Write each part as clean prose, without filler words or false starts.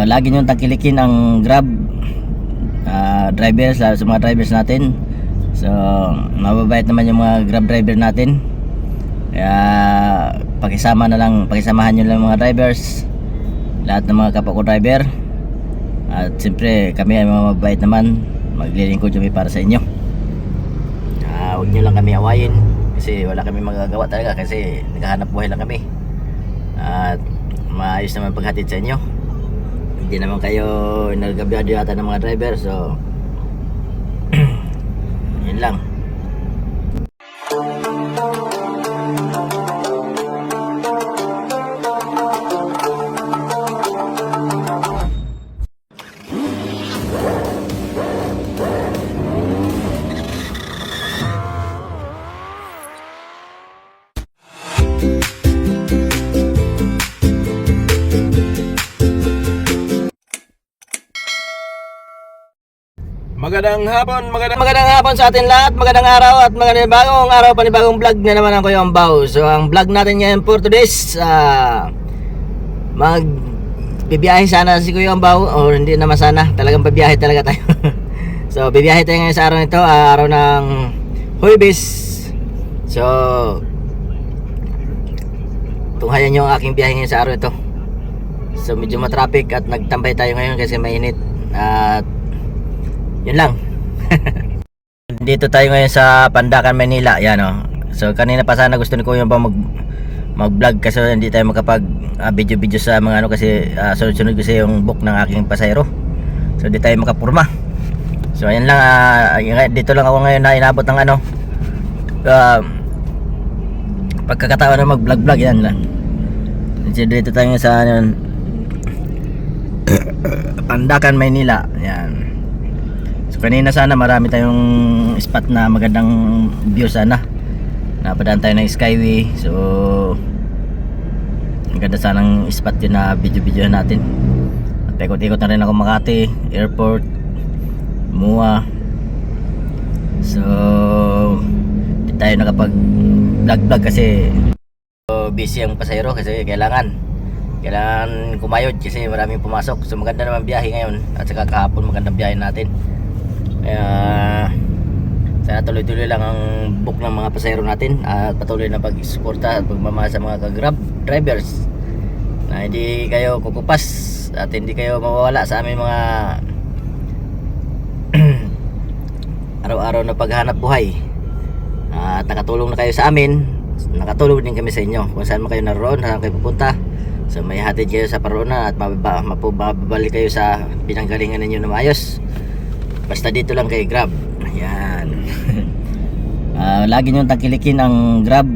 Lagi nyo tangkilikin ang Grab drivers, lalo sa mga drivers natin. So mababait naman yung mga Grab driver natin, kaya pakisamahan nyo lang mga drivers, lahat ng mga kapwa ko driver. At siyempre kami ay mga mababait naman, maglilingkod kami para sa inyo. Huwag nyo lang kami awayin kasi wala kami magagawa talaga, kasi naghahanap buhay lang kami. At maayos naman paghatid sa inyo, hindi naman kayo nagabiyado yata ng mga driver. So yun lang. Magandang hapon sa atin lahat. Magandang araw at bagong araw, panibagong vlog na naman ang Kuya Ambaw. So ang vlog natin ngayon for today's bibiyahe sana si Kuya Ambaw, o hindi naman sana, talagang bibiyahe talaga tayo. So bibiyahe tayo ngayon sa araw nito, araw ng Huwebes. So tunghayan nyo ang aking biyahe ngayon sa araw nito. So medyo matraffic at nagtambay tayo ngayon kasi mainit. At yun lang. Dito tayo ngayon sa Pandacan, Manila. Yan o. So kanina pa sana gusto ni Kuya ba mag-vlog, kasi hindi tayo makapag video sa mga kasi sunod-sunod kasi yung book ng aking pasahero. So hindi tayo makapurma. So ayan lang, dito lang ako ngayon na inabot ng pagkakataon na mag-vlog. Yan lang. So dito tayo sa Pandacan, Manila. Yan. Kanina sana marami tayong spot na magandang view sana. Napadaan tayo ng Skyway. So maganda sanang spot yun na video natin. At ikot-ikot na rin ako Makati, airport, MUA. So hindi tayo nakapag vlog kasi busy ang pasahero, kasi kailangan kumayod kasi maraming pumasok. So maganda naman biyahe ngayon, at saka kahapon magandang biyahe natin. Kaya sana tuloy-tuloy lang ang book ng mga pasahero natin, at patuloy na pag-suporta at pagmamahal sa mga Grab drivers, na hindi kayo kukupas at hindi kayo mawawala sa aming mga araw-araw na paghanap buhay. At nakatulong na kayo sa amin, nakatulong din kami sa inyo kung saan man kayo naroon, saan kayo pupunta. So may hatid kayo sa paroonan at mapabalik kayo sa pinanggalingan ninyo na maayos. Basta dito lang kay Grab. Ayan. Lagi nyo tangkilikin ang Grab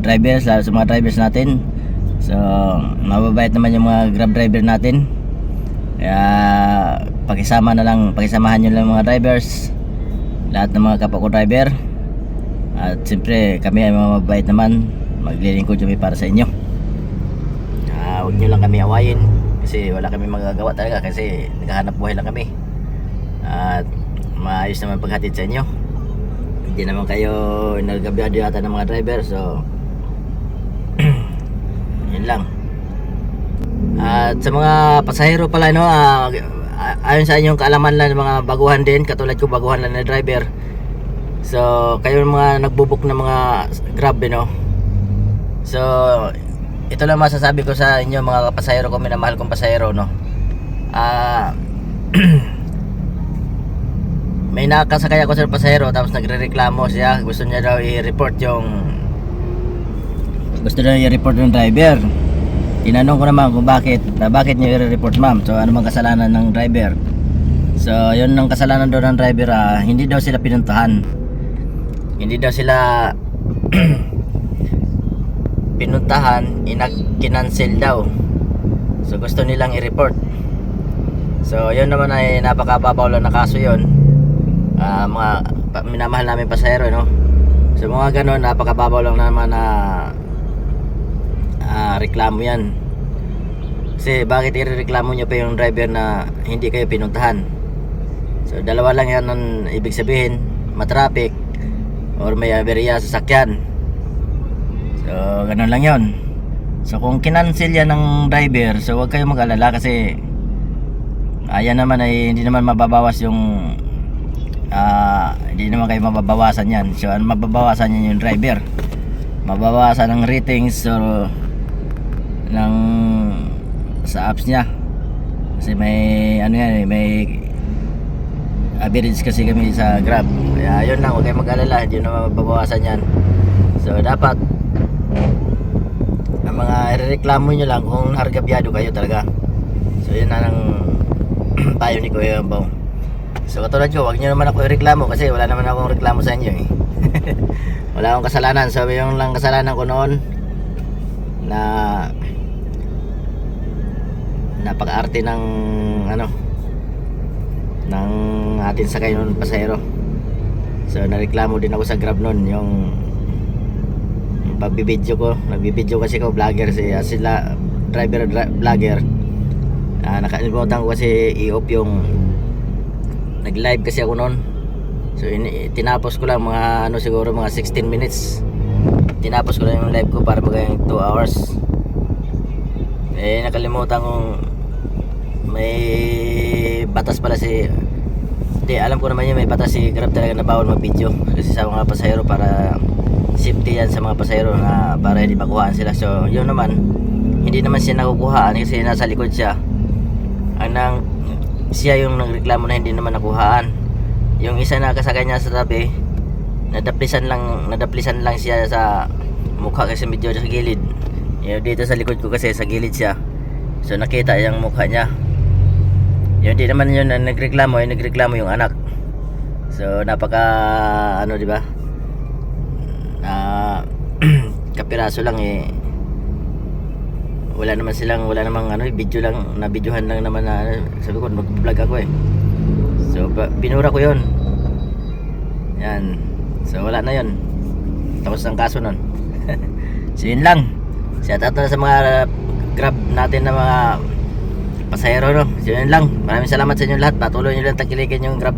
drivers, lalo sa mga drivers natin. So mababait naman yung mga Grab driver natin, kaya pakisamahan nyo lang mga drivers, lahat ng mga kapwa ko driver. At siyempre kami ay mga mababait naman, maglilingkod kami para sa inyo. Huwag nyo lang kami awayin kasi wala kami magagawa talaga, kasi naghahanap buhay lang kami. At maayos naman paghatid sa inyo, hindi naman kayo nagabiyado yata ng mga driver. So yun lang. At sa mga pasahero pala, ayon sa inyong kaalaman lang, mga baguhan din, katulad ko, baguhan lang na driver. So kayo mga nagbubuk ng mga Grab, so ito lang masasabi ko sa inyo mga pasahero ko, minamahal kong pasahero, may nakasakay ako sa pasahero, tapos nagrereklamo siya, gusto niya daw i-report yung driver. Tinanong ko naman kung bakit niya i-report, ma'am. So ano mang kasalanan ng driver? So yun ang kasalanan daw ng driver, hindi daw sila pinuntahan, hindi daw sila pinuntahan, kinancel daw. So gusto nilang i-report. So yun naman ay napakababaw lang na kaso yun. Mga minamahal namin pasahero, so mga ganon, napakababaw lang naman na reklamo yan. Kasi bakit irereklamo nyo pa yung driver na hindi kayo pinuntahan? So dalawa lang yan ang ibig sabihin, matraffic or may aberya sa sasakyan. So ganun lang yon. So kung kinancel yan ng driver, so huwag kayong mag-alala kasi ayan naman ay hindi naman mababawas yung hindi naman kayo mababawasan yan. So ang mababawasan yan yung driver, mababawasan ng ratings so ng sa apps niya kasi may ano yan may average kasi kami sa Grab, kaya yun lang, huwag kayong mag-alala, hindi naman mababawasan yan. So dapat ang mga irereklamo nyo lang kung hargabyado kayo talaga. So yun na lang tayo ni Kuya Bong. So katulad ko, huwag nyo naman ako ireklamo kasi wala naman akong reklamo sa inyo eh. Wala akong kasalanan. So yung lang kasalanan ko noon na napaka-arte ng ano ng atin sakay noon pasahero. So nareklamo din ako sa Grab noon yung pagbibideo ko, nagbibideo kasi ko vlogger sila driver vlogger. Nakalimutan ko kasi i-off yung nag-live kasi ako noon. So tinapos ko lang mga ano siguro mga 16 minutes. Tinapos ko lang yung live ko para maging 2 hours. Eh nakalimutan kong may batas pala hindi, alam ko naman yun, may batas si Grab talaga na bawal mag-video kasi sa mga pasahero para safety yan sa mga pasahero na para hindi makuhaan sila. So yun naman, hindi naman siya nakukuhaan kasi nasa likod siya. Siya yung nagreklamo na hindi naman nakuhaan. Yung isa na kasakay niya sa tabi, nadaplisan lang siya sa mukha kasi medyo sa gilid. Yung dito sa likod ko kasi sa gilid siya, so nakita yung mukha niya. Yung hindi naman yun na nagreklamo yung anak. So napaka ano di ba, kapiraso lang eh, wala namang ano, video lang, na videohan lang naman na sabi ko mag-vlog ako eh. So binura ko yun yan, so wala na yun, tapos ang kaso nun. So yun lang, shout out na sa mga Grab natin na mga pasahero no. So yun lang, maraming salamat sa inyo lahat, patuloy nyo lang tagilikin yung Grab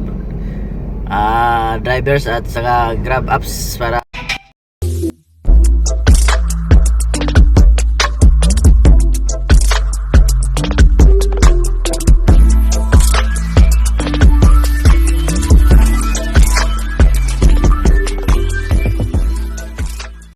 drivers at saka Grab apps para